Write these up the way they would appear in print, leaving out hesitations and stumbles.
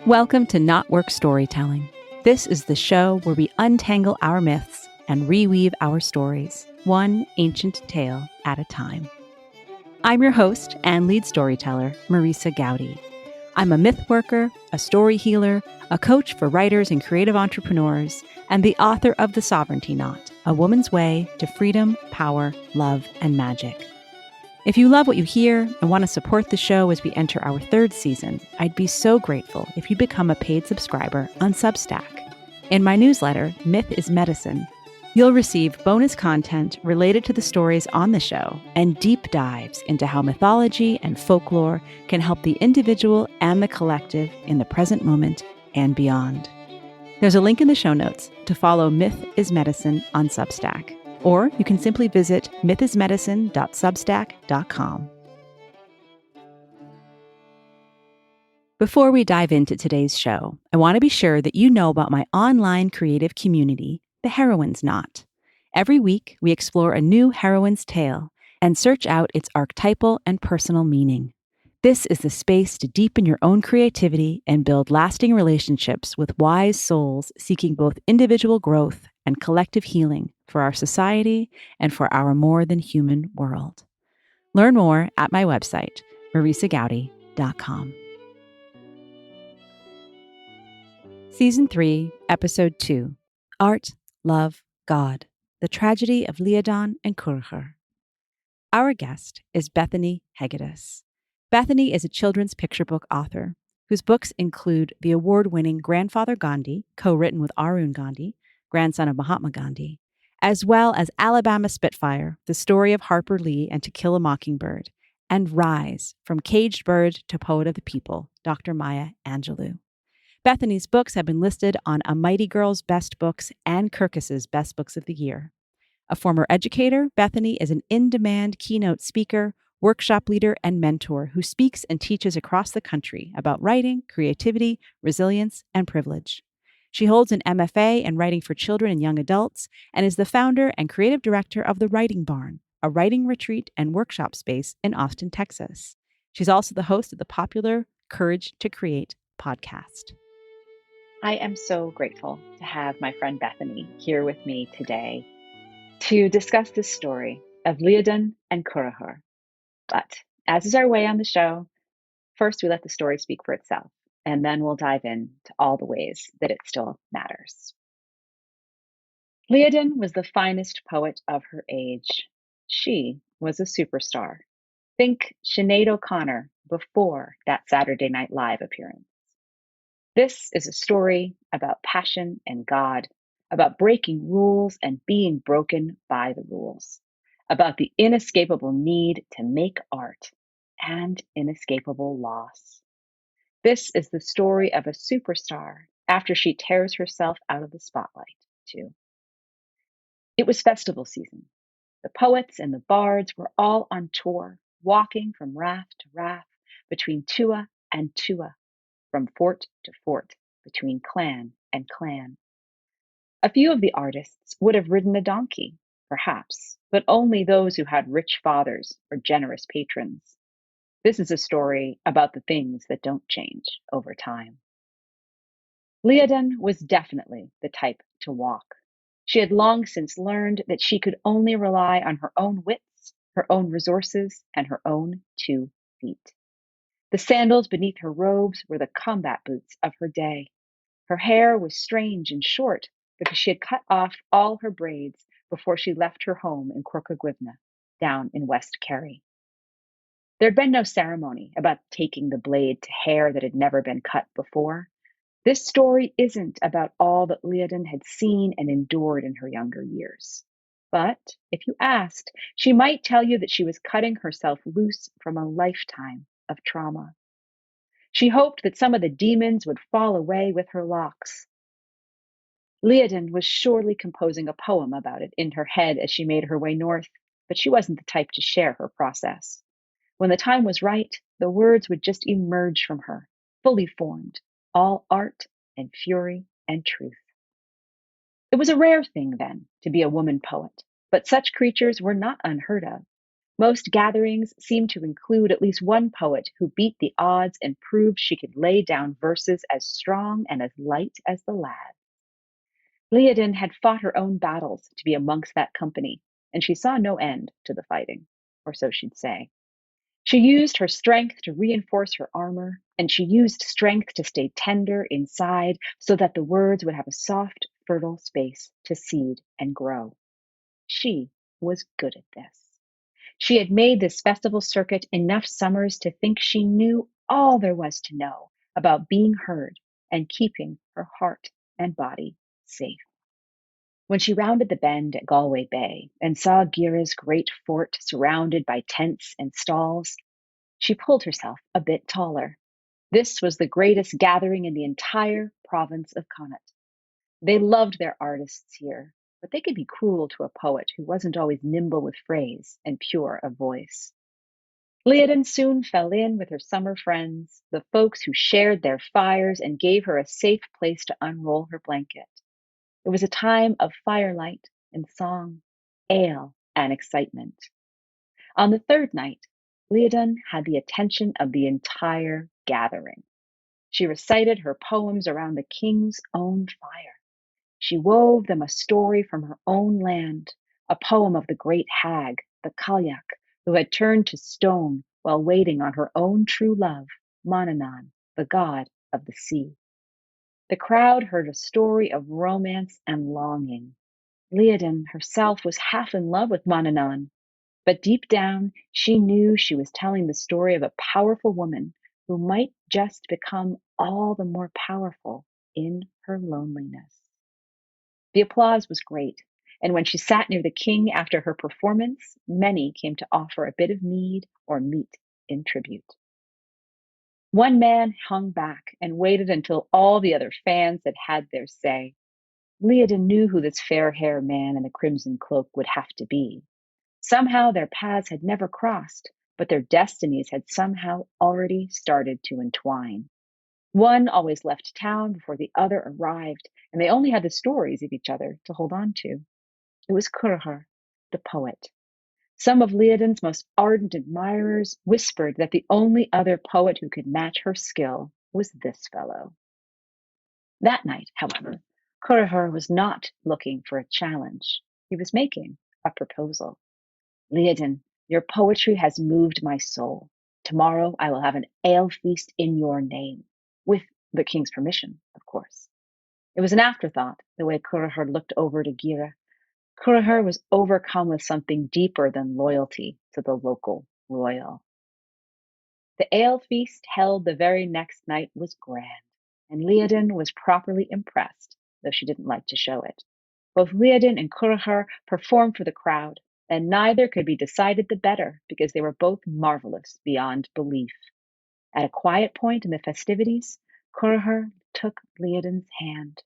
Welcome to Not Work Storytelling. This is the show where we untangle our myths and reweave our stories, one ancient tale at a time. I'm your host and lead storyteller, Marisa Gowdy. I'm a myth worker, a story healer, a coach for writers and creative entrepreneurs, and the author of The Sovereignty Knot, A Woman's Way to Freedom, Power, Love, and Magic. If you love what you hear and want to support the show as we enter our third season, I'd be so grateful if you become a paid subscriber on Substack. In my newsletter, Myth is Medicine, you'll receive bonus content related to the stories on the show and deep dives into how mythology and folklore can help the individual and the collective in the present moment and beyond. There's a link in the show notes to follow Myth is Medicine on Substack. Or you can simply visit mythismedicine.substack.com. Before we dive into today's show, I want to be sure that you know about my online creative community, The Heroine's Knot. Every week, we explore a new heroine's tale and search out its archetypal and personal meaning. This is the space to deepen your own creativity and build lasting relationships with wise souls seeking both individual growth and collective healing for our society and for our more than human world. Learn more at my website, marisagowdy.com. Season 3, Episode 2, Art, Love, God, The Tragedy of Líadan and Cuirithir. Our guest is Bethany Hegedus. Bethany is a children's picture book author whose books include the award-winning Grandfather Gandhi, co-written with Arun Gandhi, grandson of Mahatma Gandhi, as well as Alabama Spitfire, the story of Harper Lee and To Kill a Mockingbird, and Rise, From Caged Bird to Poet of the People, Dr. Maya Angelou. Bethany's books have been listed on A Mighty Girl's Best Books and Kirkus's Best Books of the Year. A former educator, Bethany is an in-demand keynote speaker, workshop leader, and mentor who speaks and teaches across the country about writing, creativity, resilience, and privilege. She holds an MFA in writing for children and young adults and is the founder and creative director of The Writing Barn, a writing retreat and workshop space in Austin, Texas. She's also the host of the popular Courage to Create podcast. I am so grateful to have my friend Bethany here with me today to discuss this story of Líadan and Cuirithir. But as is our way on the show, first we let the story speak for itself, and then we'll dive into all the ways that it still matters. Líadan was the finest poet of her age. She was a superstar. Think Sinead O'Connor before that Saturday Night Live appearance. This is a story about passion and God, about breaking rules and being broken by the rules, about the inescapable need to make art and inescapable loss. This is the story of a superstar after she tears herself out of the spotlight, too. It was festival season. The poets and the bards were all on tour, walking from raft to raft, between tua and tua, from fort to fort, between clan and clan. A few of the artists would have ridden a donkey, perhaps, but only those who had rich fathers or generous patrons. This is a story about the things that don't change over time. Líadan was definitely the type to walk. She had long since learned that she could only rely on her own wits, her own resources, and her own 2 feet. The sandals beneath her robes were the combat boots of her day. Her hair was strange and short because she had cut off all her braids before she left her home in Corcagwivna, down in West Kerry. There had been no ceremony about taking the blade to hair that had never been cut before. This story isn't about all that Líadan had seen and endured in her younger years. But if you asked, she might tell you that she was cutting herself loose from a lifetime of trauma. She hoped that some of the demons would fall away with her locks. Líadan was surely composing a poem about it in her head as she made her way north, but she wasn't the type to share her process. When the time was right, the words would just emerge from her, fully formed, all art and fury and truth. It was a rare thing then to be a woman poet, but such creatures were not unheard of. Most gatherings seemed to include at least one poet who beat the odds and proved she could lay down verses as strong and as light as the lad. Líadan had fought her own battles to be amongst that company, and she saw no end to the fighting, or so she'd say. She used her strength to reinforce her armor, and she used strength to stay tender inside so that the words would have a soft, fertile space to seed and grow. She was good at this. She had made this festival circuit enough summers to think she knew all there was to know about being heard and keeping her heart and body safe. When she rounded the bend at Galway Bay and saw Gira's great fort surrounded by tents and stalls, she pulled herself a bit taller. This was the greatest gathering in the entire province of Connacht. They loved their artists here, but they could be cruel to a poet who wasn't always nimble with phrase and pure of voice. Líadan soon fell in with her summer friends, the folks who shared their fires and gave her a safe place to unroll her blanket. It was a time of firelight and song, ale and excitement. On the third night, Líadan had the attention of the entire gathering. She recited her poems around the king's own fire. She wove them a story from her own land, a poem of the great hag, the Cailleach, who had turned to stone while waiting on her own true love, Manannán, the god of the sea. The crowd heard a story of romance and longing. Líadan herself was half in love with Manannán, but deep down she knew she was telling the story of a powerful woman who might just become all the more powerful in her loneliness. The applause was great, and when she sat near the king after her performance, many came to offer a bit of mead or meat in tribute. One man hung back and waited until all the other fans had had their say. Líadan knew who this fair-haired man in the crimson cloak would have to be. Somehow their paths had never crossed, but their destinies had somehow already started to entwine. One always left town before the other arrived, and they only had the stories of each other to hold on to. It was Cuirithir, the poet. Some of Líadan's most ardent admirers whispered that the only other poet who could match her skill was this fellow. That night, however, Cuirithir was not looking for a challenge. He was making a proposal. Líadan, your poetry has moved my soul. Tomorrow I will have an ale feast in your name, with the king's permission, of course. It was an afterthought, the way Cuirithir looked over to Gira. Cuirithir was overcome with something deeper than loyalty to the local royal. The ale feast held the very next night was grand, and Líadan was properly impressed, though she didn't like to show it. Both Líadan and Cuirithir performed for the crowd, and neither could be decided the better because they were both marvelous beyond belief. At a quiet point in the festivities, Cuirithir took Líadan's hand.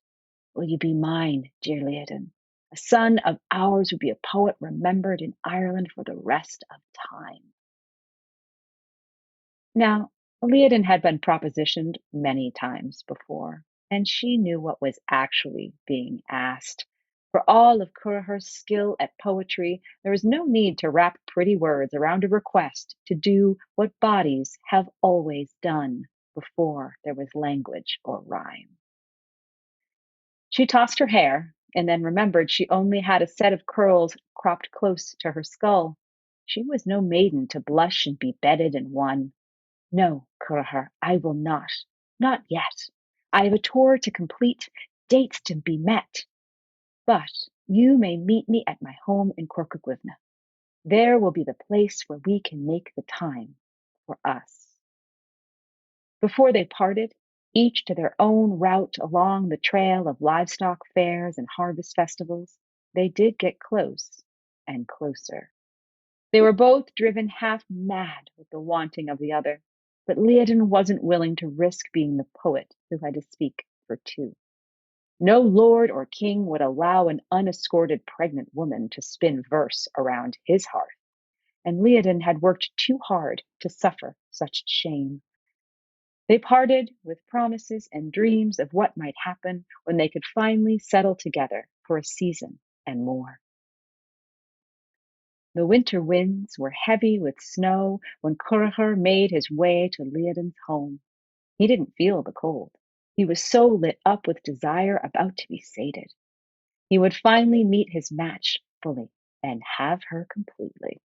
Will you be mine, dear Líadan? A son of ours would be a poet remembered in Ireland for the rest of time. Now, Líadan had been propositioned many times before, and she knew what was actually being asked. For all of Cuirithir's skill at poetry, there was no need to wrap pretty words around a request to do what bodies have always done before there was language or rhyme. She tossed her hair and then remembered she only had a set of curls cropped close to her skull. She was no maiden to blush and be bedded and won. No, Cuirithir, I will not. Not yet. I have a tour to complete, dates to be met. But you may meet me at my home in Corcagwivna. There will be the place where we can make the time for us. Before they parted, each to their own route along the trail of livestock fairs and harvest festivals, they did get close and closer. They were both driven half mad with the wanting of the other, but Líadan wasn't willing to risk being the poet who had to speak for two. No lord or king would allow an unescorted pregnant woman to spin verse around his hearth, and Líadan had worked too hard to suffer such shame. They parted with promises and dreams of what might happen when they could finally settle together for a season and more. The winter winds were heavy with snow when Cuirithir made his way to Líadan's home. He didn't feel the cold. He was so lit up with desire about to be sated. He would finally meet his match fully and have her completely.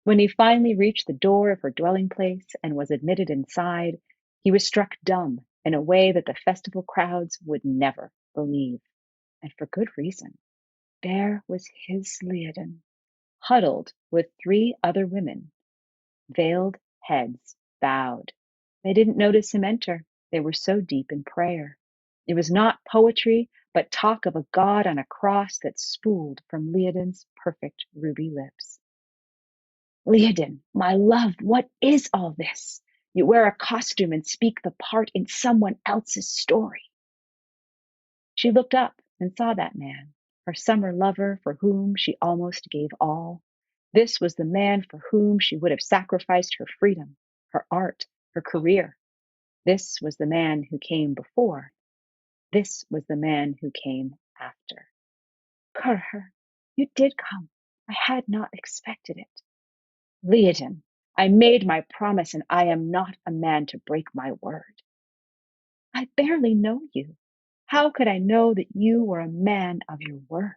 When he finally reached the door of her dwelling place and was admitted inside, he was struck dumb in a way that the festival crowds would never believe, and for good reason. There was his Líadan, huddled with 3 other women, veiled heads bowed. They didn't notice him enter. They were so deep in prayer. It was not poetry, but talk of a God on a cross that spooled from Líadan's perfect ruby lips. Líadan, my love, what is all this? You wear a costume and speak the part in someone else's story. She looked up and saw that man, her summer lover for whom she almost gave all. This was the man for whom she would have sacrificed her freedom, her art, her career. This was the man who came before. This was the man who came after. Cuirithir, you did come. I had not expected it. Líadan, I made my promise and I am not a man to break my word. I barely know you. How could I know that you were a man of your word?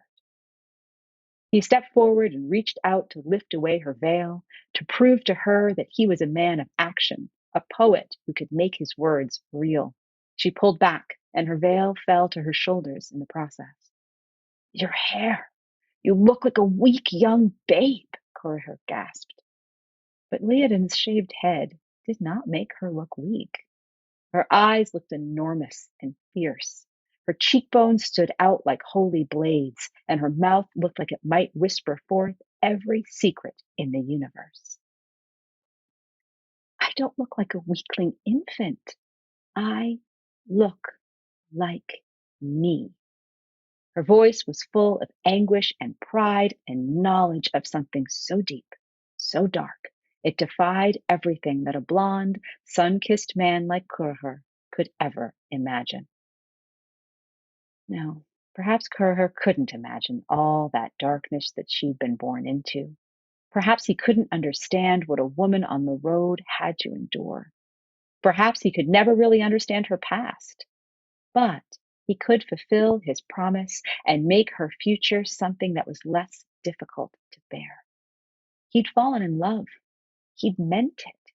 He stepped forward and reached out to lift away her veil, to prove to her that he was a man of action, a poet who could make his words real. She pulled back, and her veil fell to her shoulders in the process. Your hair. You look like a weak young babe, Cuirithir gasped. But Líadan's shaved head did not make her look weak. Her eyes looked enormous and fierce. Her cheekbones stood out like holy blades, and her mouth looked like it might whisper forth every secret in the universe. I don't look like a weakling infant. I look like me. Her voice was full of anguish and pride and knowledge of something so deep, so dark, it defied everything that a blonde, sun-kissed man like Cuirithir could ever imagine. No, perhaps Cuirithir couldn't imagine all that darkness that she'd been born into. Perhaps he couldn't understand what a woman on the road had to endure. Perhaps he could never really understand her past. But he could fulfill his promise and make her future something that was less difficult to bear. He'd fallen in love. He'd meant it.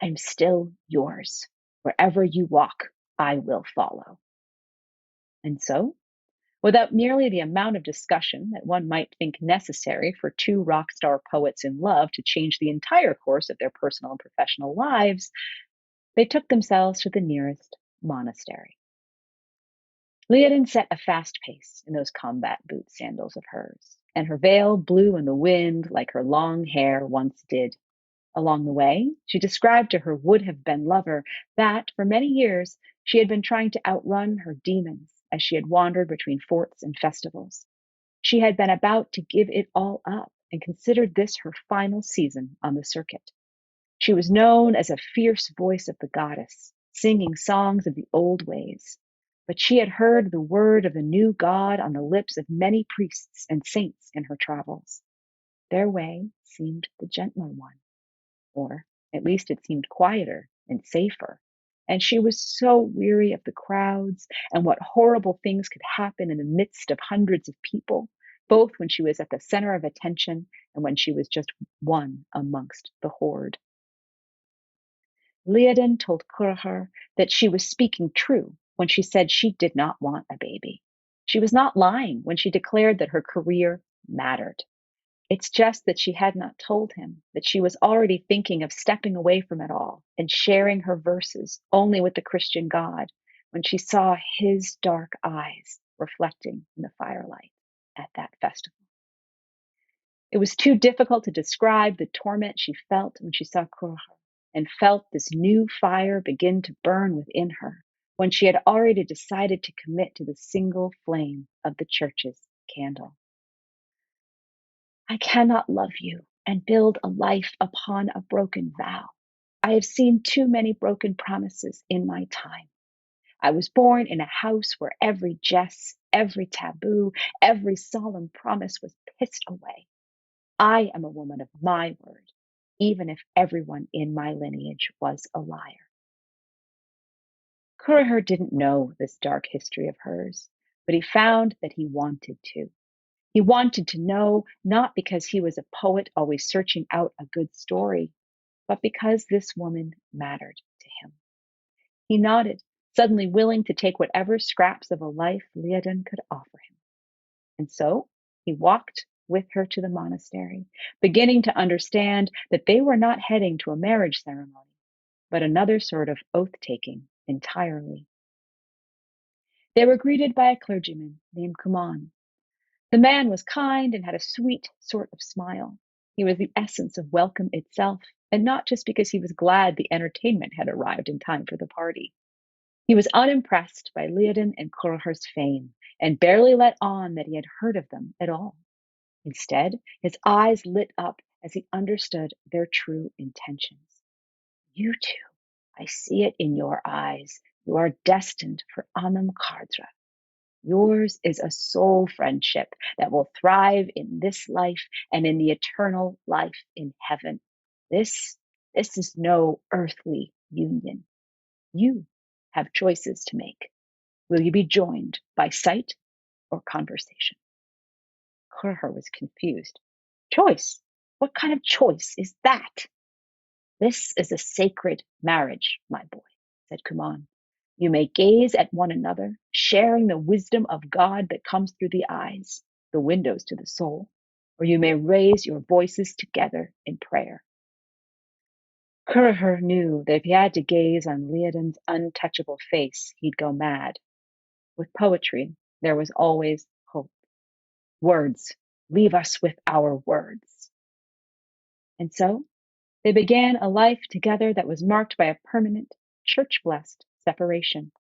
I'm still yours. Wherever you walk, I will follow. And so, without nearly the amount of discussion that one might think necessary for 2 rock star poets in love to change the entire course of their personal and professional lives, they took themselves to the nearest monastery. Líadan set a fast pace in those combat boot sandals of hers, and her veil blew in the wind like her long hair once did. Along the way, she described to her would-have-been lover that, for many years, she had been trying to outrun her demons as she had wandered between forts and festivals. She had been about to give it all up and considered this her final season on the circuit. She was known as a fierce voice of the goddess, singing songs of the old ways. But she had heard the word of the new God on the lips of many priests and saints in her travels. Their way seemed the gentler one, or at least it seemed quieter and safer. And she was so weary of the crowds and what horrible things could happen in the midst of hundreds of people, both when she was at the center of attention and when she was just one amongst the horde. Líadan told Cuirithir that she was speaking true when she said she did not want a baby. She was not lying when she declared that her career mattered. It's just that she had not told him that she was already thinking of stepping away from it all and sharing her verses only with the Christian God when she saw his dark eyes reflecting in the firelight at that festival. It was too difficult to describe the torment she felt when she saw Cuirithir and felt this new fire begin to burn within her when she had already decided to commit to the single flame of the church's candle. I cannot love you and build a life upon a broken vow. I have seen too many broken promises in my time. I was born in a house where every jest, every taboo, every solemn promise was pissed away. I am a woman of my word, even if everyone in my lineage was a liar. Cuirithir didn't know this dark history of hers, but he found that he wanted to. He wanted to know, not because he was a poet always searching out a good story, but because this woman mattered to him. He nodded, suddenly willing to take whatever scraps of a life Líadan could offer him. And so he walked with her to the monastery, beginning to understand that they were not heading to a marriage ceremony, but another sort of oath-taking entirely. They were greeted by a clergyman named Cumann. The man was kind and had a sweet sort of smile. He was the essence of welcome itself, and not just because he was glad the entertainment had arrived in time for the party. He was unimpressed by Líadan and Cuirithir's fame, and barely let on that he had heard of them at all. Instead, his eyes lit up as he understood their true intentions. You two, I see it in your eyes. You are destined for Anam Kardra. Yours is a soul friendship that will thrive in this life and in the eternal life in heaven. This is no earthly union. You have choices to make. Will you be joined by sight or conversation? Cuirithir was confused. Choice? What kind of choice is that? This is a sacred marriage, my boy, said Cumann. You may gaze at one another, sharing the wisdom of God that comes through the eyes, the windows to the soul, or you may raise your voices together in prayer. Cuirithir knew that if he had to gaze on Líadan's untouchable face, he'd go mad. With poetry, there was always hope. Words, leave us with our words. And so they began a life together that was marked by a permanent, church-blessed separation.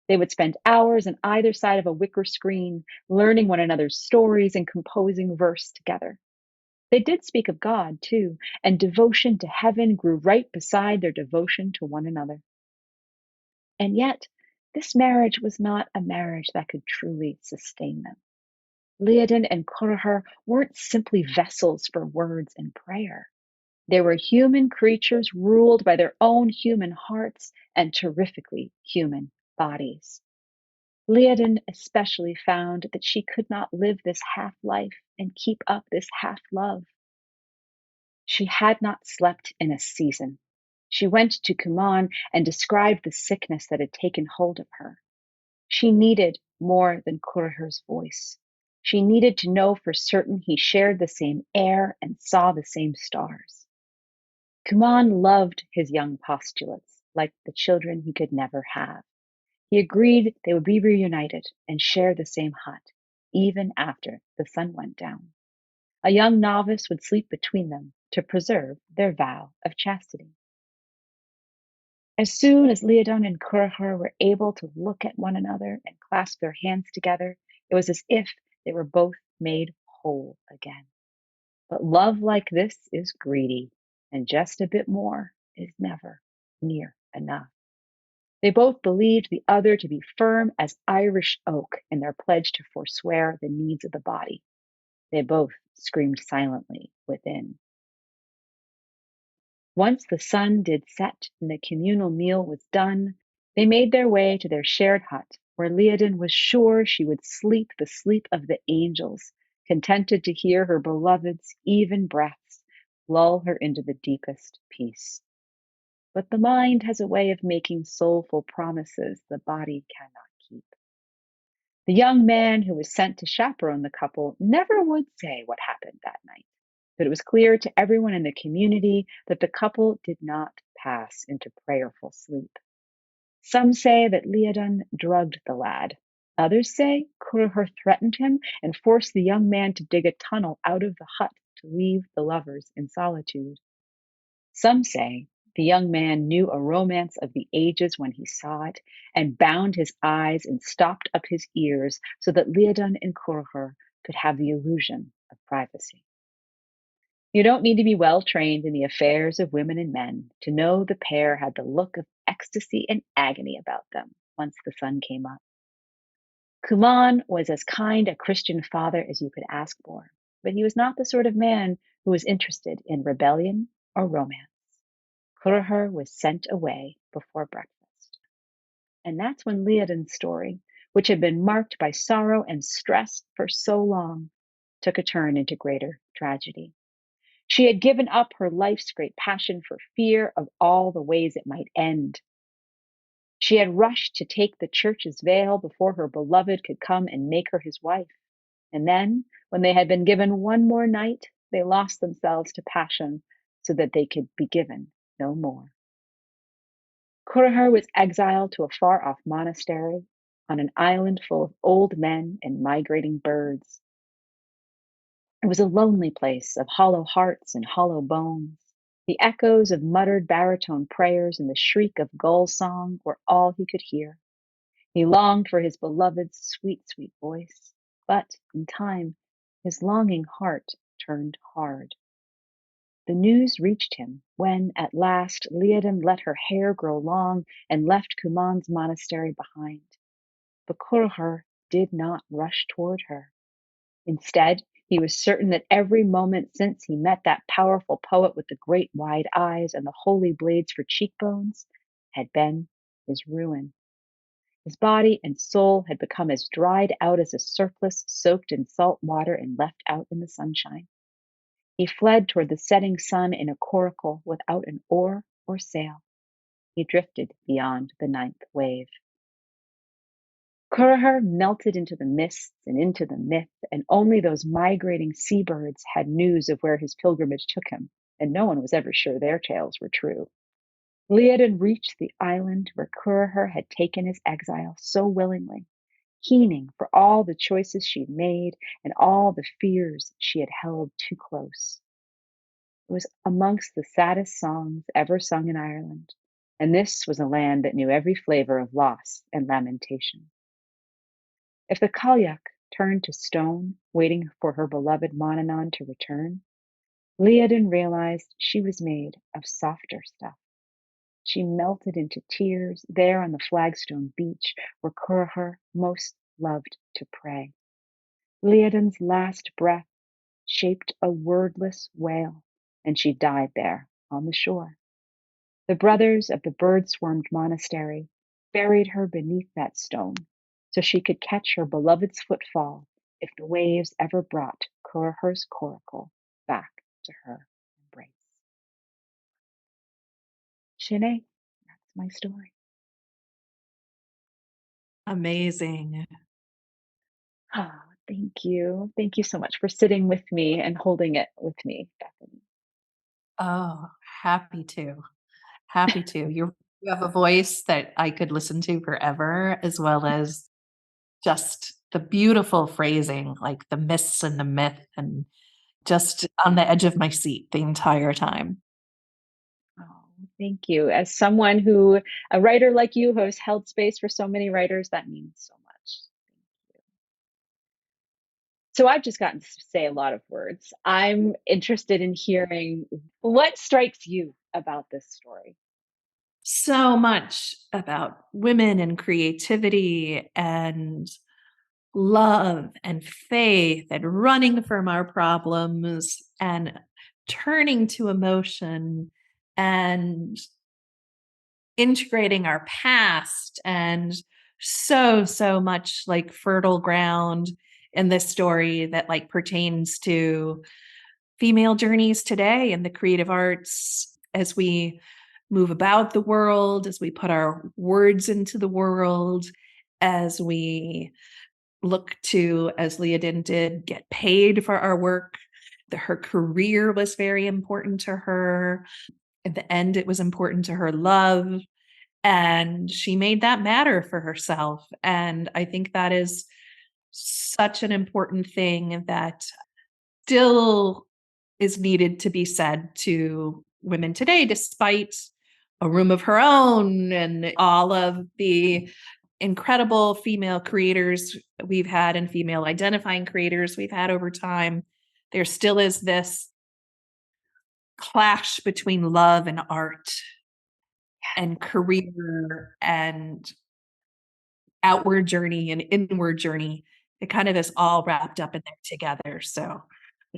They would spend hours on either side of a wicker screen, learning one another's stories and composing verse together. They did speak of God, too, and devotion to heaven grew right beside their devotion to one another. And yet, this marriage was not a marriage that could truly sustain them. Líadan and Cuirithir weren't simply vessels for words and prayer. They were human creatures ruled by their own human hearts and terrifically human bodies. Líadan especially found that she could not live this half-life and keep up this half-love. She had not slept in a season. She went to Cumann and described the sickness that had taken hold of her. She needed more than Cuirithir's voice. She needed to know for certain he shared the same air and saw the same stars. Cumann loved his young postulates, like the children he could never have. He agreed they would be reunited and share the same hut, even after the sun went down. A young novice would sleep between them to preserve their vow of chastity. As soon as Líadan and Cuirithir were able to look at one another and clasp their hands together, it was as if they were both made whole again. But love like this is greedy, and just a bit more is never near enough. They both believed the other to be firm as Irish oak in their pledge to forswear the needs of the body. They both screamed silently within. Once the sun did set and the communal meal was done, they made their way to their shared hut, where Líadan was sure she would sleep the sleep of the angels, contented to hear her beloved's even breaths lull her into the deepest peace. But the mind has a way of making soulful promises the body cannot keep. The young man who was sent to chaperone the couple never would say what happened that night. But it was clear to everyone in the community that the couple did not pass into prayerful sleep. Some say that Líadan drugged the lad. Others say Cuirithir threatened him and forced the young man to dig a tunnel out of the hut to leave the lovers in solitude. Some say the young man knew a romance of the ages when he saw it and bound his eyes and stopped up his ears so that Líadan and Cuirithir could have the illusion of privacy. You don't need to be well trained in the affairs of women and men to know the pair had the look of ecstasy and agony about them once the sun came up. Cumann was as kind a Christian father as you could ask for, but he was not the sort of man who was interested in rebellion or romance. Cuirithir was sent away before breakfast. And that's when Líadan's story, which had been marked by sorrow and stress for so long, took a turn into greater tragedy. She had given up her life's great passion for fear of all the ways it might end. She had rushed to take the church's veil before her beloved could come and make her his wife. And then, when they had been given one more night, they lost themselves to passion so that they could be given no more. Cuirithir was exiled to a far-off monastery on an island full of old men and migrating birds. It was a lonely place of hollow hearts and hollow bones. The echoes of muttered baritone prayers and the shriek of gull song were all he could hear. He longed for his beloved's sweet, sweet voice, but in time, his longing heart turned hard. The news reached him when, at last, Líadan let her hair grow long and left Cuman's monastery behind. But Cuirithir did not rush toward her. Instead, he was certain that every moment since he met that powerful poet with the great wide eyes and the holy blades for cheekbones had been his ruin. His body and soul had become as dried out as a surplice soaked in salt water and left out in the sunshine. He fled toward the setting sun in a coracle without an oar or sail. He drifted beyond the ninth wave. Cuirithir melted into the mists and into the myth, and only those migrating seabirds had news of where his pilgrimage took him, and no one was ever sure their tales were true. Líadan reached the island where Cuirithir had taken his exile so willingly, keening for all the choices she'd made and all the fears she had held too close. It was amongst the saddest songs ever sung in Ireland, and this was a land that knew every flavor of loss and lamentation. If the Cailleach turned to stone, waiting for her beloved Manannán to return, Líadan realized she was made of softer stuff. She melted into tears there on the flagstone beach where Cuirithir most loved to pray. Líadan's last breath shaped a wordless wail, and she died there on the shore. The brothers of the bird-swarmed monastery buried her beneath that stone so she could catch her beloved's footfall if the waves ever brought Cuirithir's coracle back to her embrace. Sinead, that's my story. Amazing. Oh, thank you. Thank you so much for sitting with me and holding it with me, Bethany. Oh, happy to. Happy to. You have a voice that I could listen to forever, as well as just the beautiful phrasing, like the myths and the myth, and just on the edge of my seat the entire time. Oh, thank you. As someone who, a writer like you, who has held space for so many writers, that means so much. Thank you. So I've just gotten to say a lot of words. I'm interested in hearing what strikes you about this story. So much about women and creativity and love and faith and running from our problems and turning to emotion and integrating our past, and so much like fertile ground in this story that like pertains to female journeys today in the creative arts as we move about the world, as we put our words into the world, as we look to, as Líadan did, get paid for our work. Her career was very important to her. At the end, it was important to her love. And she made that matter for herself. And I think that is such an important thing that still is needed to be said to women today, despite a room of her own and all of the incredible female creators we've had and female identifying creators we've had over time. There still is this clash between love and art and career and outward journey and inward journey. It kind of is all wrapped up in there together. So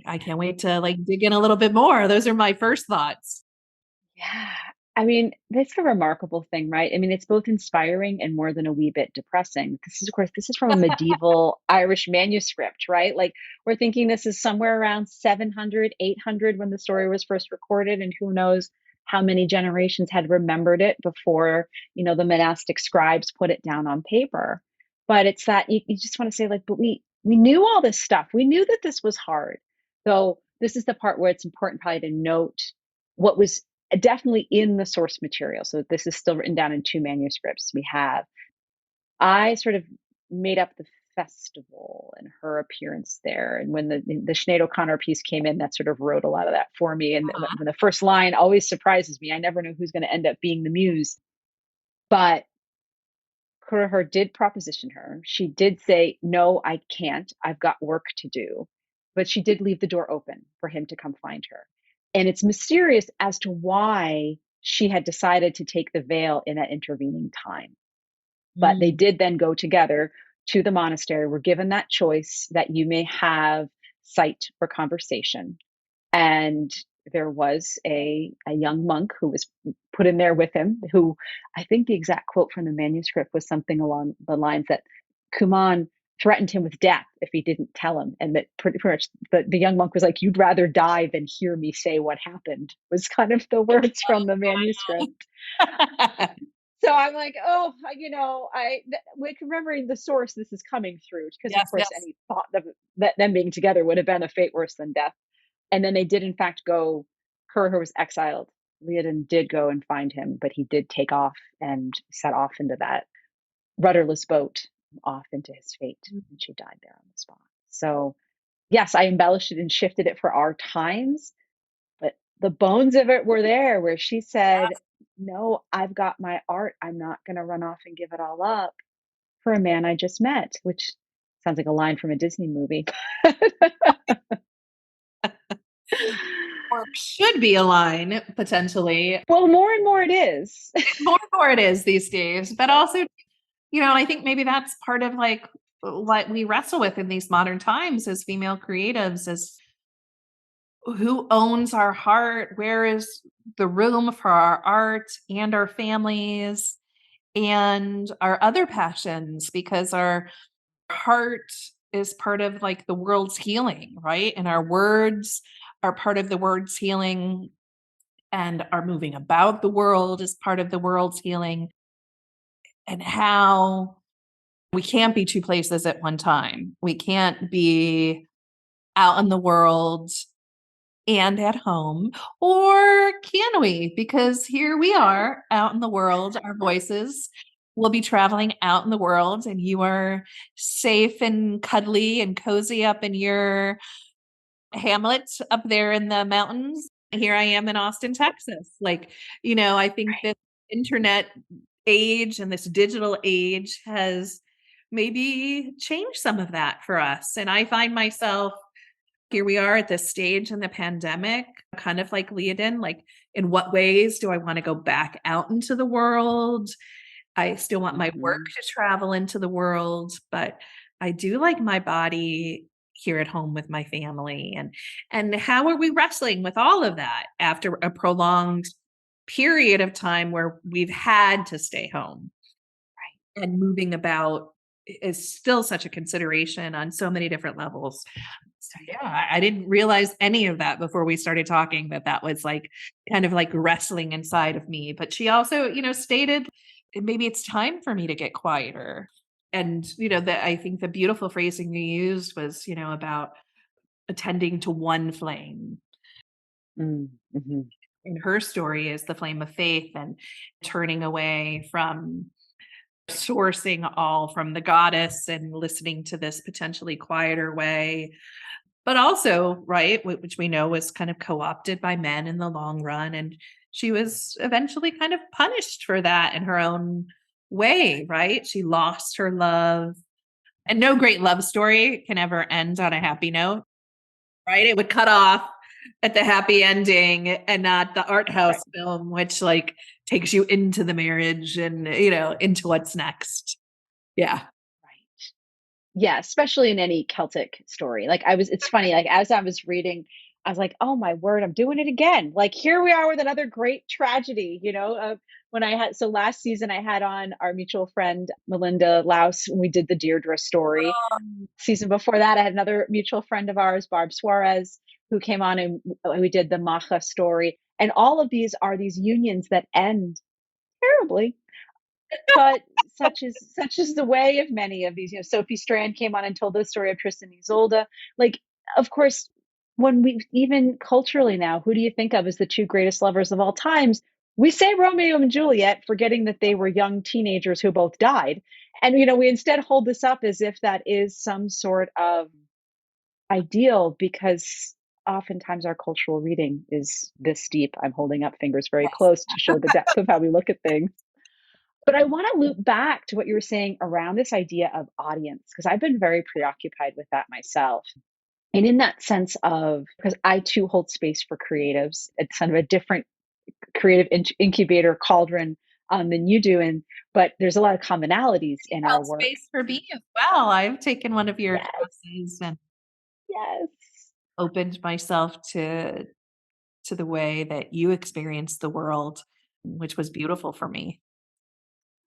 I can't wait to like dig in a little bit more. Those are my first thoughts. Yeah. I mean, that's a remarkable thing, right? I mean, it's both inspiring and more than a wee bit depressing. This is, of course, this is from a medieval Irish manuscript, right? Like, we're thinking this is somewhere around 700, 800 when the story was first recorded, and who knows how many generations had remembered it before, the monastic scribes put it down on paper. But it's that you just want to say, like, but we knew all this stuff. We knew that this was hard. So this is the part where it's important probably to note what was definitely in the source material. So this is still written down in 2 manuscripts we have. I sort of made up the festival and her appearance there. And when the Sinead O'Connor piece came in, that sort of wrote a lot of that for me. And when the first line always surprises me, I never know who's going to end up being the muse. But Cuirithir did proposition her. She did say, no, I can't. I've got work to do. But she did leave the door open for him to come find her. And it's mysterious as to why she had decided to take the veil in that intervening time. But they did then go together to the monastery. We're given that choice that you may have sight for conversation. And there was a young monk who was put in there with him, who I think the exact quote from the manuscript was something along the lines that Cumann threatened him with death if he didn't tell him. And that pretty much the young monk was like, you'd rather die than hear me say what happened, was kind of the words from the manuscript. So I'm like, with remembering the source this is coming through, because Yes, of course yes. any thought of that them being together would have been a fate worse than death. And then they did in fact go. Cuirithir was exiled. Líadan did go and find him, but he did take off and set off into that rudderless boat off into his fate, and she died there on the spot. So yes, I embellished it and shifted it for our times, but the bones of it were there, where she said, no, I've got my art. I'm not going to run off and give it all up for a man I just met, which sounds like a line from a Disney movie. Or should be a line potentially. Well, more and more it is. More and more it is these days. But also, I think maybe that's part of like what we wrestle with in these modern times as female creatives, is who owns our heart? Where is the room for our art and our families and our other passions? Because our heart is part of like the world's healing, right? And our words are part of the world's healing, and our moving about the world is part of the world's healing. And how we can't be 2 places at one time. We can't be out in the world and at home, or can we? Because here we are out in the world, our voices will be traveling out in the world, and you are safe and cuddly and cozy up in your hamlet up there in the mountains. Here I am in Austin, Texas. Like, I think this internet age and this digital age has maybe changed some of that for us. And I find myself, here we are at this stage in the pandemic, kind of like Líadan, like, in what ways do I want to go back out into the world? I still want my work to travel into the world, but I do like my body here at home with my family. And how are we wrestling with all of that after a prolonged period of time where we've had to stay home? Right. And moving about is still such a consideration on so many different levels. So yeah, I didn't realize any of that before we started talking, that was like kind of like wrestling inside of me. But she also, stated maybe it's time for me to get quieter. And, that I think the beautiful phrasing you used was, about attending to one flame. Mm-hmm. And her story is the flame of faith, and turning away from sourcing all from the goddess and listening to this potentially quieter way. But also, right, which we know was kind of co-opted by men in the long run. And she was eventually kind of punished for that in her own way, right? She lost her love. And no great love story can ever end on a happy note, right? It would cut off at the happy ending and not the art house film, which like takes you into the marriage and, into what's next. Yeah. Yeah, especially in any Celtic story. It's funny, like as I was reading, I was like, oh my word, I'm doing it again. Like here we are with another great tragedy, when so last season I had on our mutual friend, Melinda Laus, when we did the Deirdre story. Season before that, I had another mutual friend of ours, Barb Suarez, who came on and we did the Macha story. And all of these are these unions that end terribly, but such is the way of many of these. Sophie Strand came on and told the story of Tristan and Isolde. Like, of course, when we even culturally now, who do you think of as the two greatest lovers of all times? We say Romeo and Juliet, forgetting that they were young teenagers who both died. And we instead hold this up as if that is some sort of ideal, because oftentimes our cultural reading is this deep. I'm holding up fingers very close to show the depth of how we look at things. But I want to loop back to what you were saying around this idea of audience, because I've been very preoccupied with that myself. And in that sense of, because I too hold space for creatives, it's kind of a different creative incubator cauldron than you do. But there's a lot of commonalities in our work. Space for me as well. I've taken one of your Yes. classes and Yes. opened myself to the way that you experienced the world, which was beautiful for me.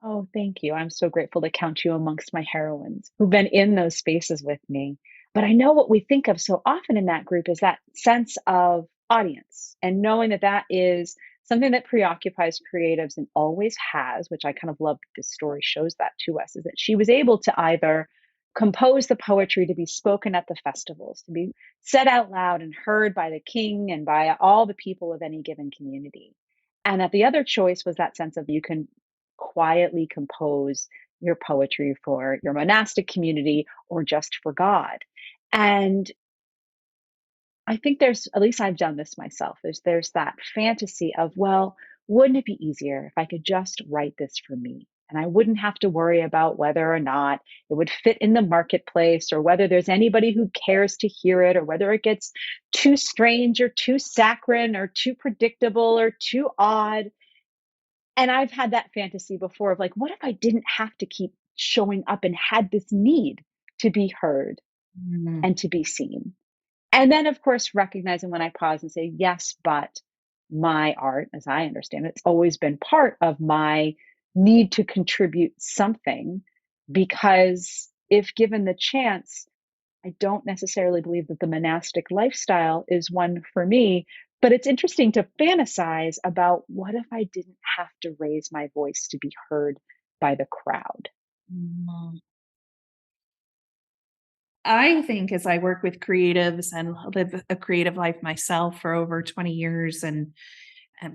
Oh, thank you. I'm so grateful to count you amongst my heroines who've been in those spaces with me. But I know what we think of so often in that group is that sense of audience, and knowing that that is something that preoccupies creatives and always has, which I kind of love that this story shows that to us, is that she was able to either compose the poetry to be spoken at the festivals, to be said out loud and heard by the king and by all the people of any given community. And that the other choice was that sense of you can quietly compose your poetry for your monastic community or just for God. And I think at least I've done this myself. There's that fantasy of, well, wouldn't it be easier if I could just write this for me? And I wouldn't have to worry about whether or not it would fit in the marketplace, or whether there's anybody who cares to hear it, or whether it gets too strange or too saccharine or too predictable or too odd. And I've had that fantasy before of like, what if I didn't have to keep showing up and had this need to be heard and to be seen? And then, of course, recognizing when I pause and say, yes, but my art, as I understand it, it's always been part of my need to contribute something, because if given the chance, I don't necessarily believe that the monastic lifestyle is one for me. But it's interesting to fantasize about, what if I didn't have to raise my voice to be heard by the crowd? I think, as I work with creatives and live a creative life myself for over 20 years and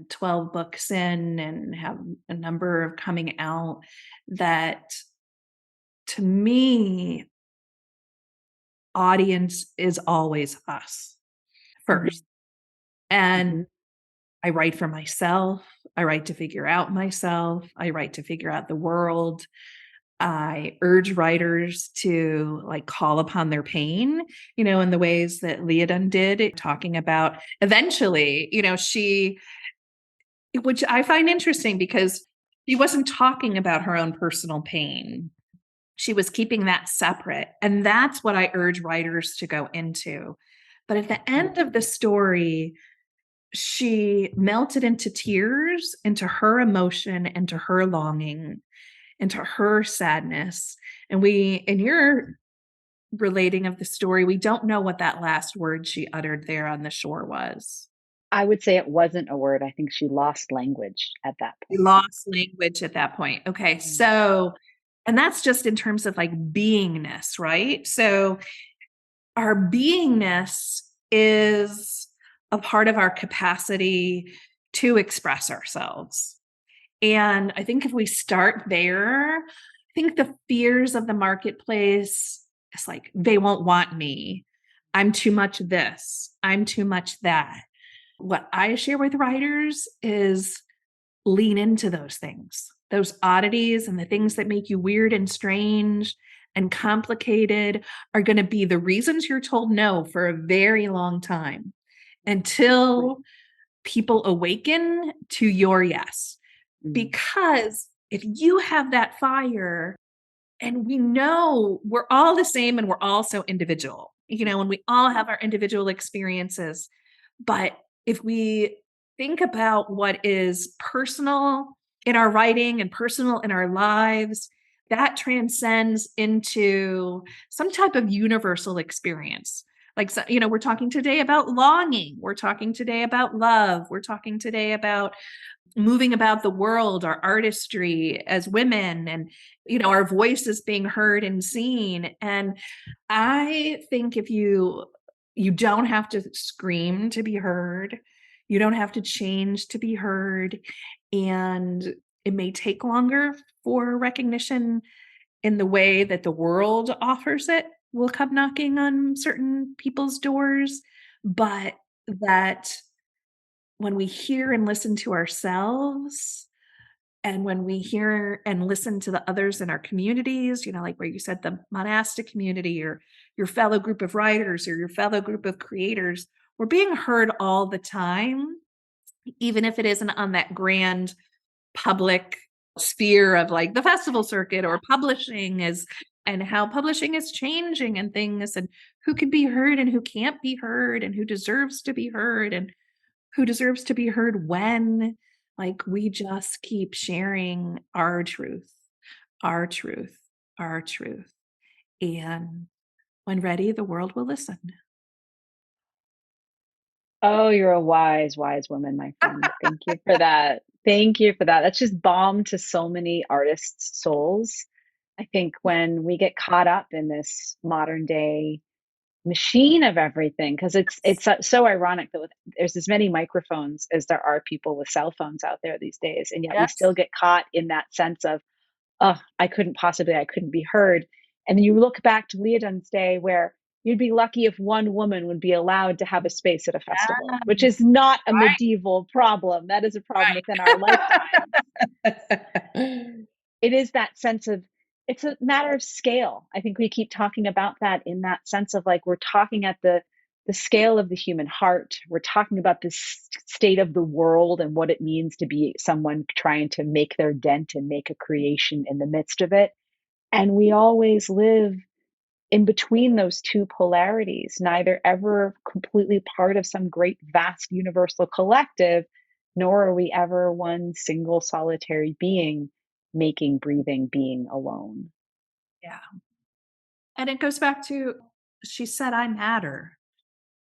12 books in and have a number of coming out, that to me, audience is always us first. And I write for myself. I write to figure out myself. I write to figure out the world. I urge writers to call upon their pain, in the ways that Líadan did, talking about eventually, which I find interesting because she wasn't talking about her own personal pain. She was keeping that separate. And that's what I urge writers to go into. But at the end of the story, she melted into tears, into her emotion, into her longing, into her sadness. And in your relating of the story, we don't know what that last word she uttered there on the shore was. I would say it wasn't a word. I think she lost language at that point. Lost language at that point. Okay. So, and that's just in terms of beingness, right? So our beingness is a part of our capacity to express ourselves. And I think if we start there, I think the fears of the marketplace is they won't want me. I'm too much this. I'm too much that. What I share with writers is lean into those things, those oddities, and the things that make you weird and strange and complicated are going to be the reasons you're told no for a very long time, until people awaken to your yes. Because if you have that fire, And we know we're all the same and we're all so individual, and we all have our individual experiences. But if we think about what is personal in our writing and personal in our lives, that transcends into some type of universal experience. Like, so, we're talking today about longing. We're talking today about love. We're talking today about moving about the world, our artistry as women, and our voices being heard and seen. And I think if you don't have to scream to be heard, you don't have to change to be heard, and it may take longer for recognition in the way that the world offers it will come knocking on certain people's doors, but that when we hear and listen to ourselves, and when we hear and listen to the others in our communities, like where you said the monastic community, or your fellow group of writers, or your fellow group of creators, we're being heard all the time, even if it isn't on that grand public sphere of like the festival circuit or publishing is, and how publishing is changing and things, and who can be heard and who can't be heard, and who deserves to be heard and who deserves to be heard when. Like, we just keep sharing our truth, our truth, our truth. And when ready, the world will listen. Oh, you're a wise, wise woman, my friend. Thank you for that. Thank you for that. That's just balm to so many artists' souls. I think when we get caught up in this modern day machine of everything, because it's so ironic that there's as many microphones as there are people with cell phones out there these days, and yet we Yes. still get caught in that sense of, oh, I couldn't be heard. And then you look back to Líadan's day, where you'd be lucky if one woman would be allowed to have a space at a festival, which is Yes. not a medieval problem. That is a problem within our lifetime. Right. It is that sense of, it's a matter of scale. I think we keep talking about that in that sense of like, we're talking at the scale of the human heart. We're talking about the state of the world and what it means to be someone trying to make their dent and make a creation in the midst of it. And we always live in between those two polarities, neither ever completely part of some great, vast, universal collective, nor are we ever one single solitary being making, breathing, being alone. Yeah. And it goes back to, she said, I matter.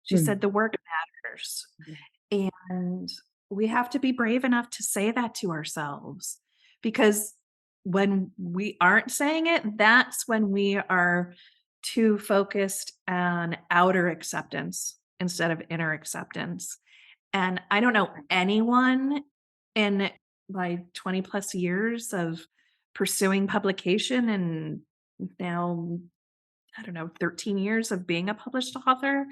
She Mm. said, the work matters. And we have to be brave enough to say that to ourselves, because when we aren't saying it, that's when we are too focused on outer acceptance instead of inner acceptance. And I don't know anyone in my 20 plus years of pursuing publication, and now, I don't know, 13 years of being a published author,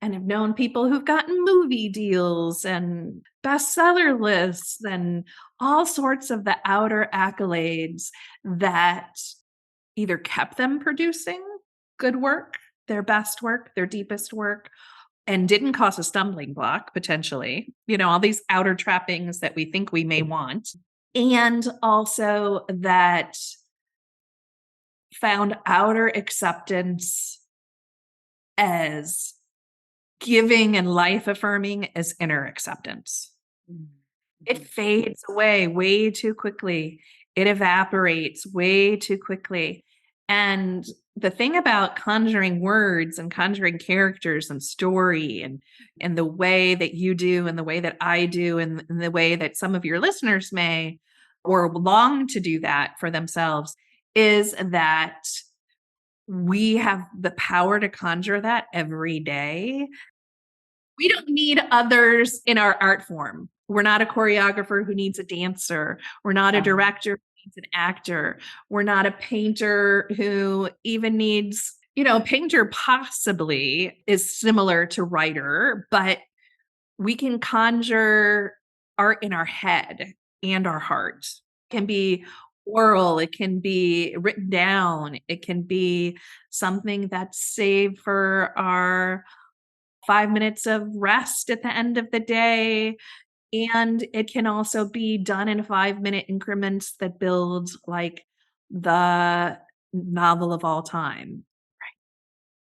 and have known people who've gotten movie deals and bestseller lists and all sorts of the outer accolades that either kept them producing good work, their best work, their deepest work, and didn't cause a stumbling block, potentially, all these outer trappings that we think we may want. And also that found outer acceptance as giving and life affirming as inner acceptance. It fades away way too quickly. It evaporates way too quickly. And the thing about conjuring words and conjuring characters and story, and the way that you do and the way that I do and the way that some of your listeners may or long to do that for themselves, is that we have the power to conjure that every day. We don't need others in our art form. We're not a choreographer who needs a dancer. We're not a director who needs an actor. We're not a painter who even needs, painter possibly is similar to writer, but we can conjure art in our head and our heart. It can be oral, it can be written down, it can be something that's saved for our 5 minutes of rest at the end of the day. And it can also be done in 5-minute increments that build like the novel of all time.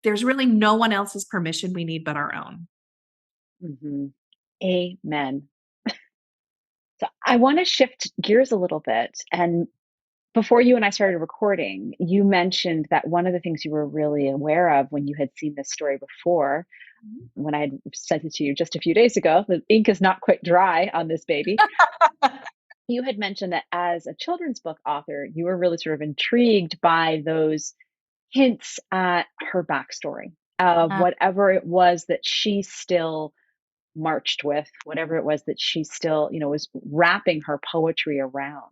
There's really no one else's permission we need but our own. Hmm. Amen. So I want to shift gears a little bit. And before you and I started recording, you mentioned that one of the things you were really aware of when you had seen this story before, when I had sent it to you just a few days ago, the ink is not quite dry on this baby. You had mentioned that as a children's book author, you were really sort of intrigued by those hints at her backstory of whatever it was that she still marched with, whatever it was that she still, was wrapping her poetry around.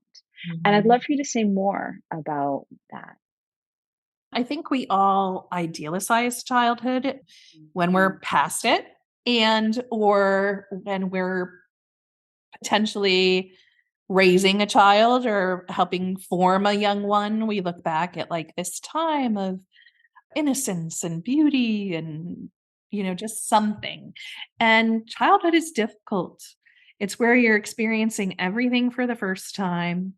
And I'd love for you to say more about that. I think we all idealize childhood when we're past it and or when we're potentially raising a child or helping form a young one. We look back at like this time of innocence and beauty and just something. And childhood is difficult. It's where you're experiencing everything for the first time.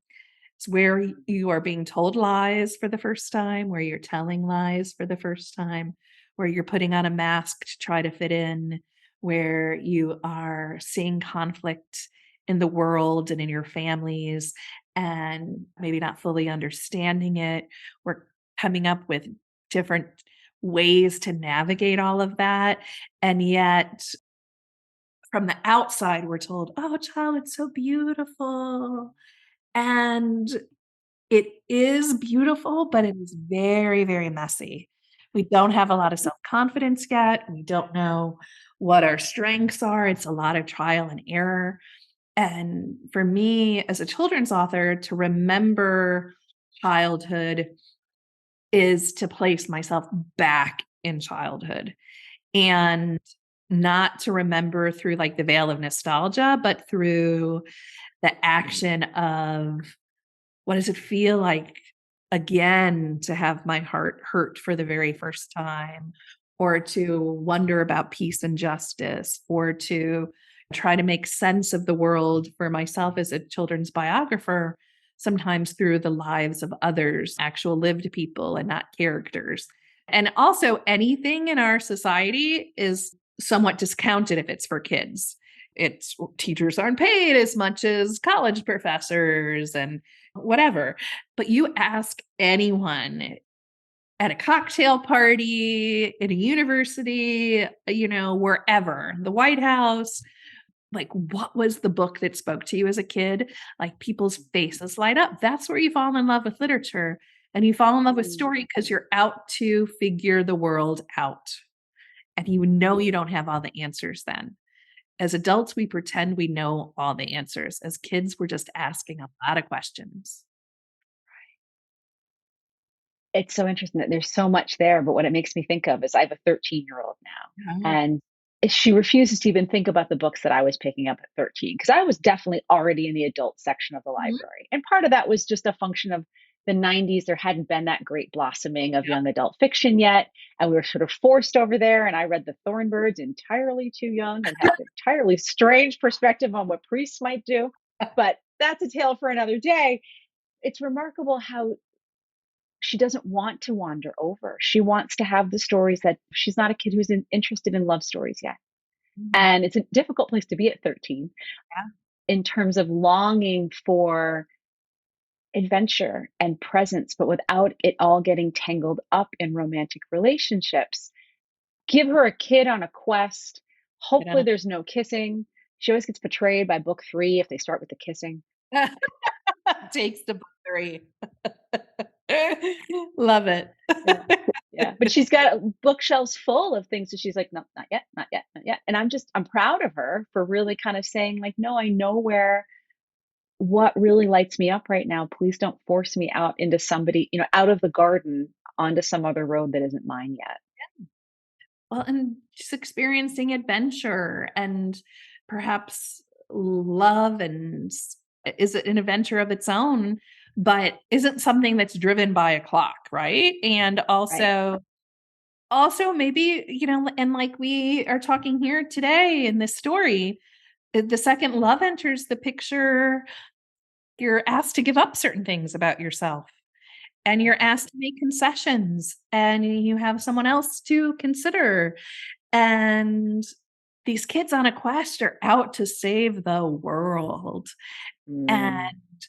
It's where you are being told lies for the first time, where you're telling lies for the first time, where you're putting on a mask to try to fit in, where you are seeing conflict in the world and in your families and maybe not fully understanding it. We're coming up with different ways to navigate all of that. And yet, from the outside, we're told, oh, child, it's so beautiful. And it is beautiful, but it is very, very messy. We don't have a lot of self-confidence yet. We don't know what our strengths are. It's a lot of trial and error. And for me, as a children's author, to remember childhood is to place myself back in childhood and not to remember through like the veil of nostalgia, but through the action of what does it feel like again to have my heart hurt for the very first time, or to wonder about peace and justice, or to try to make sense of the world for myself as a children's biographer, sometimes through the lives of others, actual lived people and not characters. And also, anything in our society is somewhat discounted if it's for kids. It's teachers aren't paid as much as college professors and whatever. But you ask anyone at a cocktail party, at a university, wherever, the White House, like, what was the book that spoke to you as a kid? Like, people's faces light up. That's where you fall in love with literature. And you fall in love with story because you're out to figure the world out. And you don't have all the answers then. As adults, we pretend we know all the answers. As kids, we're just asking a lot of questions. It's so interesting that there's so much there, but what it makes me think of is I have a 13-year-old now, Yeah. and she refuses to even think about the books that I was picking up at 13 because I was definitely already in the adult section of the Mhm. library. And part of that was just a function of the 90s. There hadn't been that great blossoming of Yep. young adult fiction yet, and we were sort of forced over there. And I read The Thornbirds entirely too young and had an entirely strange perspective on what priests might do. But that's a tale for another day. It's remarkable how she doesn't want to wander over. She wants to have the stories that she's not a kid who's interested in love stories yet. Mhm. And it's a difficult place to be at 13 Yeah. in terms of longing for adventure and presence, but without it all getting tangled up in romantic relationships. Give her a kid on a quest. Hopefully, Yeah. there's no kissing. She always gets betrayed by book 3 if they start with the kissing. Takes to book 3. Love it. Yeah. Yeah. But she's got bookshelves full of things that she's like, no, not yet, not yet, not yet. And I'm proud of her for really kind of saying, like, no, I know what really lights me up right now. Please don't force me out into somebody, out of the garden onto some other road that isn't mine yet. Well, and just experiencing adventure and perhaps love is an adventure of its own, but isn't something that's driven by a clock, right? And Right. also maybe, and like we are talking here today in this story, the second love enters the picture, you're asked to give up certain things about yourself. and you're asked to make concessions and you have someone else to consider. And these kids on a quest are out to save the world. And Mm.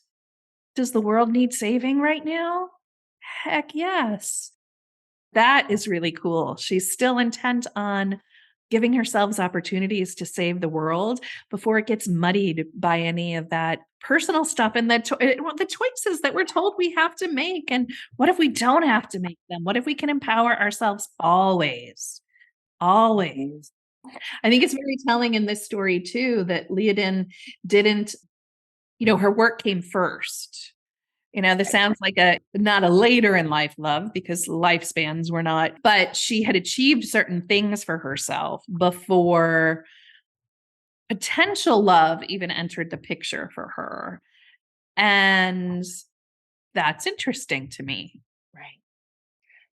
does the world need saving right now? Heck yes. That is really cool. She's still intent on giving herself opportunities to save the world before it gets muddied by any of that personal stuff and the choices that we're told we have to make. And what if we don't have to make them? What if we can empower ourselves always? Always. I think it's very telling in this story too that Líadan didn't, her work came first. This sounds like not a later in life love because lifespans were not, but she had achieved certain things for herself before potential love even entered the picture for her. And that's interesting to me. Right.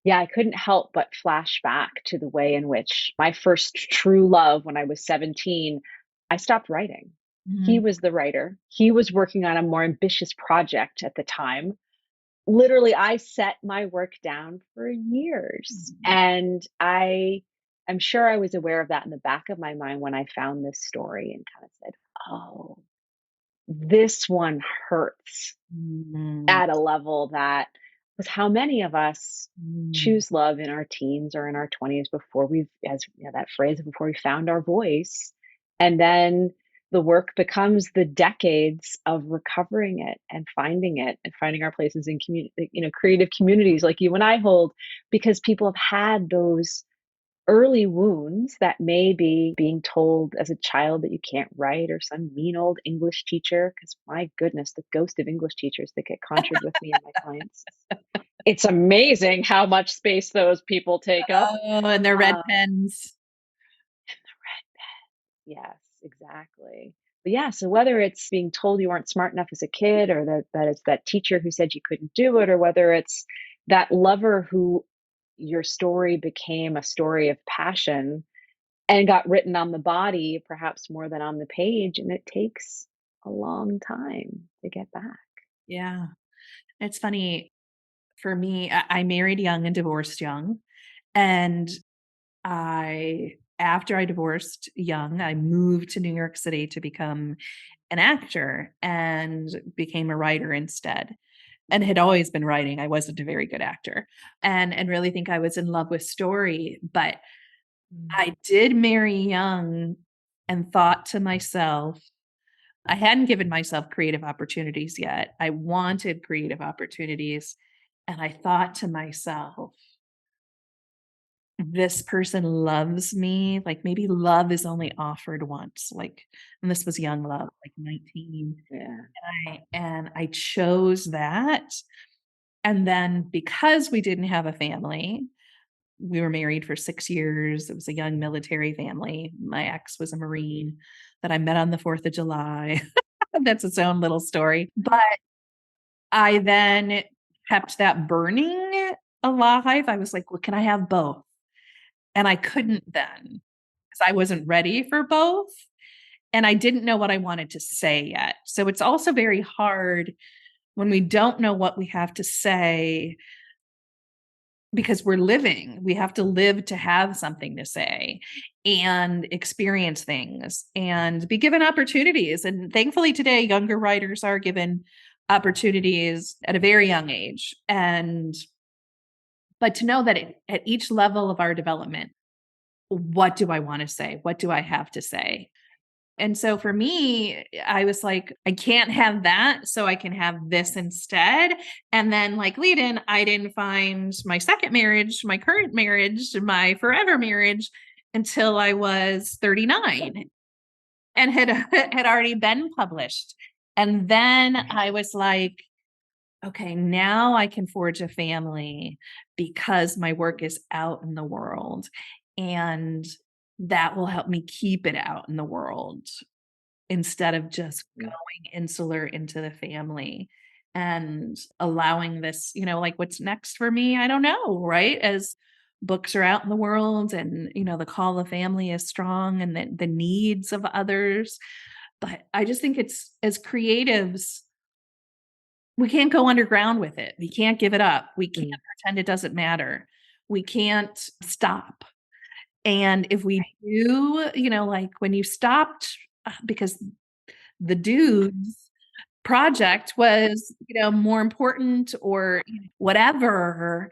Yeah, I couldn't help but flash back to the way in which my first true love when I was 17, I stopped writing. He Mhm. was the writer. He was working on a more ambitious project at the time. Literally, I set my work down for years. And I'm sure I was aware of that in the back of my mind when I found this story and kind of said, oh, this one hurts Mhm. at a level that was how many of us Mhm. choose love in our teens or in our 20s before we've, as that phrase, before we found our voice. And then the work becomes the decades of recovering it and finding our places in community, creative communities like you and I hold, because people have had those early wounds that may be being told as a child that you can't write, or some mean old English teacher. Because my goodness, the ghost of English teachers that get conjured with me and my clients. It's amazing how much space those people take up. Oh, and their red Uh, pens. yes, exactly. But yeah, so whether it's being told you weren't smart enough as a kid, or that it's that teacher who said you couldn't do it, or whether it's that lover who your story became a story of passion and got written on the body, perhaps more than on the page, and it takes a long time to get back. Yeah. It's funny for me, I married young and divorced young. And after I divorced young, I moved to New York City to become an actor and became a writer instead. And had always been writing. I wasn't a very good actor and really think I was in love with story. But Mm. I did marry young and thought to myself, I hadn't given myself creative opportunities yet. I wanted creative opportunities. And I thought to myself, this person loves me. Like maybe love is only offered once. And this was young love, like 19. Yeah. And I chose that. And then because we didn't have a family, we were married for 6 years. It was a young military family. My ex was a Marine that I met on the 4th of July. That's its own little story. But I then kept that burning alive. I was like, well, can I have both? And I couldn't then because I wasn't ready for both. And I didn't know what I wanted to say yet. So it's also very hard when we don't know what we have to say because we're living. We have to live to have something to say and experience things and be given opportunities. And thankfully, today, younger writers are given opportunities at a very young age. But to know that at each level of our development, what do I want to say? What do I have to say? And so for me, I was like, I can't have that, so I can have this instead. And then, like Líadan, I didn't find my second marriage, my current marriage, my forever marriage until I was 39 and had had already been published. And then I was like, okay, now I can forge a family because my work is out in the world. And that will help me keep it out in the world instead of just Mm. going insular into the family and allowing this, like what's next for me, I don't know, right? As books are out in the world and, the call of family is strong and the needs of others. But I just think it's as creatives, we can't go underground with it. We can't give it up. We can't Mm. pretend it doesn't matter. We can't stop. And if we do, like when you stopped, because the dude's project was, more important or whatever,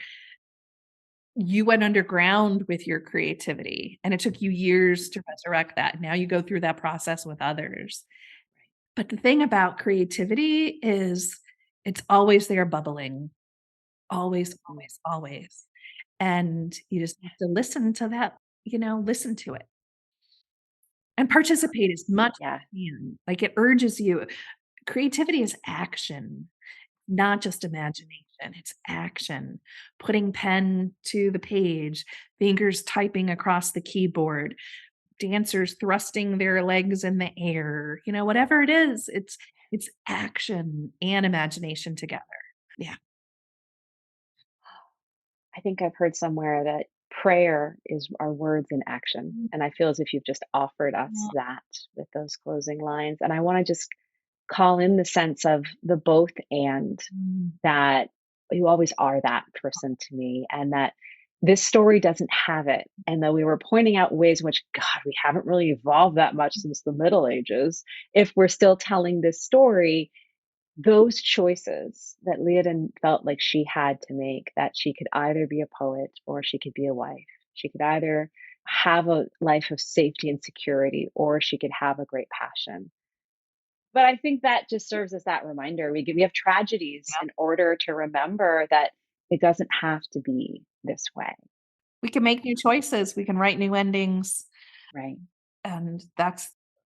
you went underground with your creativity and it took you years to resurrect that. Now you go through that process with others. But the thing about creativity is it's always there bubbling. Always, always, always. And you just have to listen to that, listen to it and participate as much Yeah. as you can. Like it urges you. Creativity is action, not just imagination. It's action. Putting pen to the page, fingers typing across the keyboard, dancers thrusting their legs in the air, whatever it is, it's action and imagination together. Yeah. I think I've heard somewhere that prayer is our words in action. And I feel as if you've just offered us that with those closing lines. And I want to just call in the sense of the both and Mm. that you always are that person to me, and that this story doesn't have it. And though we were pointing out ways in which, God, we haven't really evolved that much since the Middle Ages, if we're still telling this story, those choices that Líadan felt like she had to make, that she could either be a poet or she could be a wife. She could either have a life of safety and security or she could have a great passion. But I think that just serves as that reminder. We have tragedies in order to remember that it doesn't have to be this way, We can make new choices. We can write new endings. right? And that's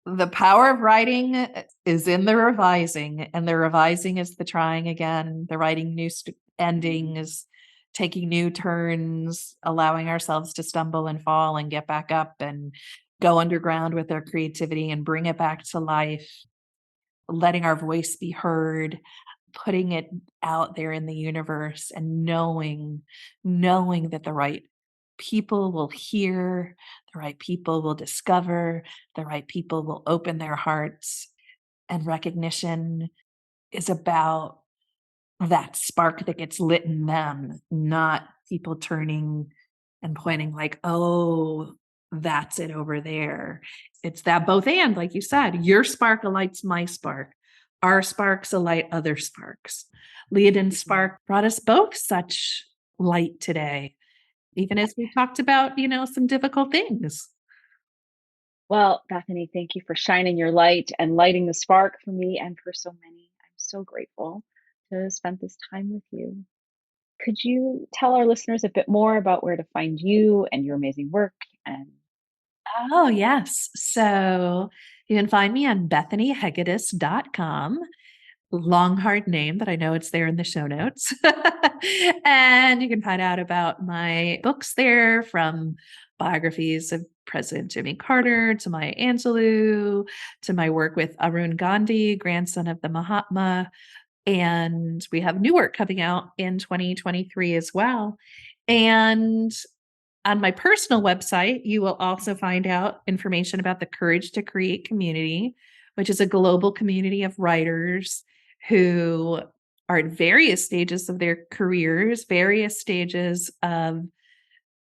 the power of writing is in the revising, and the revising is the trying again. The writing new ending is taking new turns, allowing ourselves to stumble and fall and get back up and go underground with our creativity and bring it back to life, letting our voice be heard, putting it out there in the universe and knowing that the right people will hear, the right people will discover, the right people will open their hearts. And recognition is about that spark that gets lit in them, not people turning and pointing like, oh, that's it over there. It's that both and, like you said, your spark alights my spark. Our sparks alight other sparks. Líadan's spark brought us both such light today, even as we talked about, some difficult things. Well, Bethany, thank you for shining your light and lighting the spark for me and for so many. I'm so grateful to have spent this time with you. Could you tell our listeners a bit more about where to find you and your amazing work? And Oh, yes. So you can find me on bethanyhegedus.com. Long, hard name, but I know it's there in the show notes. And you can find out about my books there, from biographies of President Jimmy Carter to Maya Angelou to my work with Arun Gandhi, grandson of the Mahatma. And we have new work coming out in 2023 as well. And on my personal website, you will also find out information about the Courage to Create community, which is a global community of writers who are at various stages of their careers, various stages of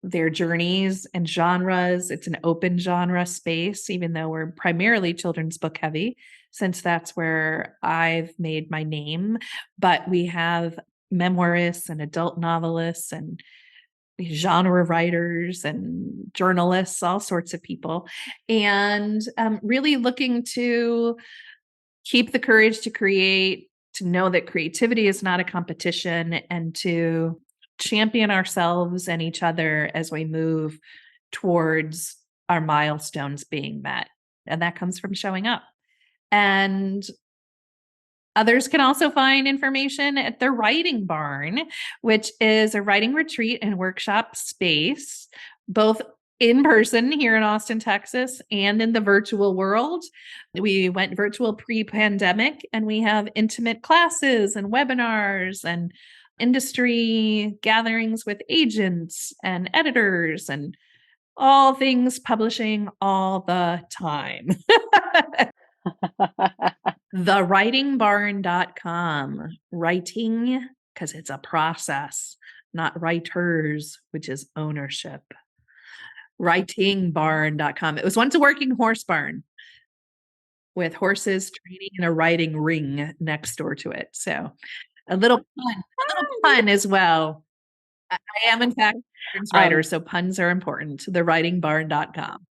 their journeys and genres. It's an open genre space, even though we're primarily children's book heavy, since that's where I've made my name. But we have memoirists and adult novelists and genre writers and journalists, all sorts of people, and really looking to keep the courage to create, to know that creativity is not a competition, and to champion ourselves and each other as we move towards our milestones being met. And that comes from showing up. And others can also find information at the Writing Barn, which is a writing retreat and workshop space, both in person here in Austin, Texas, and in the virtual world. We went virtual pre-pandemic, and we have intimate classes and webinars and industry gatherings with agents and editors and all things publishing all the time. TheWritingBarn.com. Writing, because it's a process, not writers, which is ownership. WritingBarn.com. It was once a working horse barn with horses training in a riding ring next door to it. So a little pun as well. I am, in fact, a children's writer, so puns are important. TheWritingBarn.com.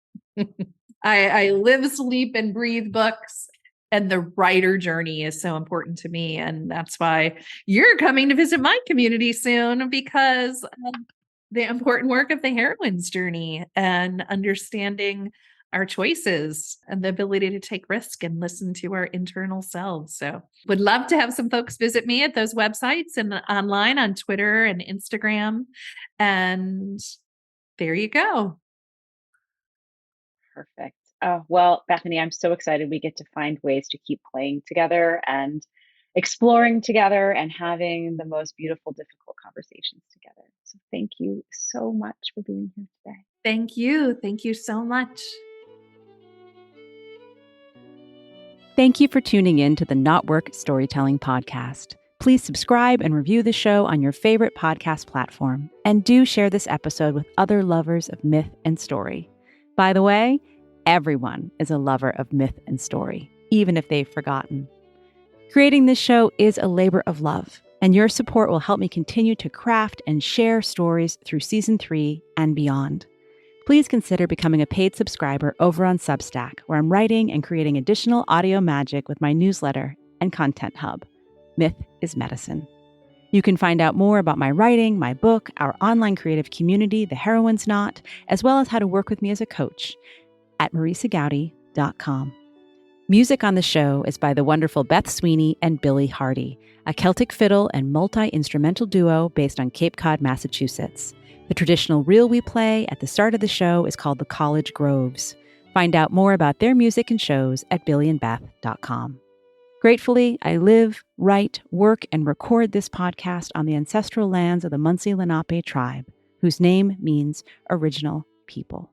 I live, sleep, and breathe books, and the writer journey is so important to me. And that's why you're coming to visit my community soon, because of the important work of the heroine's journey and understanding our choices and the ability to take risk and listen to our internal selves. So would love to have some folks visit me at those websites and online on Twitter and Instagram. And there you go. Perfect. Oh, well, Bethany, I'm so excited we get to find ways to keep playing together and exploring together and having the most beautiful, difficult conversations together. So thank you so much for being here today. Thank you. Thank you so much. Thank you for tuning in to the Not Work Storytelling Podcast. Please subscribe and review the show on your favorite podcast platform. And do share this episode with other lovers of myth and story. By the way, everyone is a lover of myth and story, even if they've forgotten. Creating this show is a labor of love, and your support will help me continue to craft and share stories through season 3 and beyond. Please consider becoming a paid subscriber over on Substack, where I'm writing and creating additional audio magic with my newsletter and content hub, Myth is Medicine. You can find out more about my writing, my book, our online creative community, The Heroine's Knot, as well as how to work with me as a coach at marisagowdy.com. Music on the show is by the wonderful Beth Sweeney and Billy Hardy, a Celtic fiddle and multi-instrumental duo based on Cape Cod, Massachusetts. The traditional reel we play at the start of the show is called the College Groves. Find out more about their music and shows at billyandbeth.com. Gratefully, I live, write, work, and record this podcast on the ancestral lands of the Munsee Lenape tribe, whose name means original people.